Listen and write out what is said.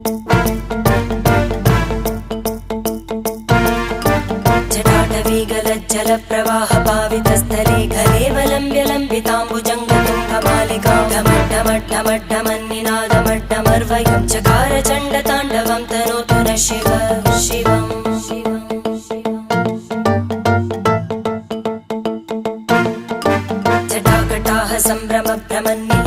जटाटवीगलज्जलप्रवाहपावितस्थले घलेवलम्ब्य लम्बिताम्बुजङ्गतुङ्गमालिकां ढमड्ढमड्ढमड्ढमन्निनादमड्ढमर्वयं चकार चण्डताण्डवं तनोतु नः शिव शिवम् जटाकटाः सम्भ्रमभ्रमन्नि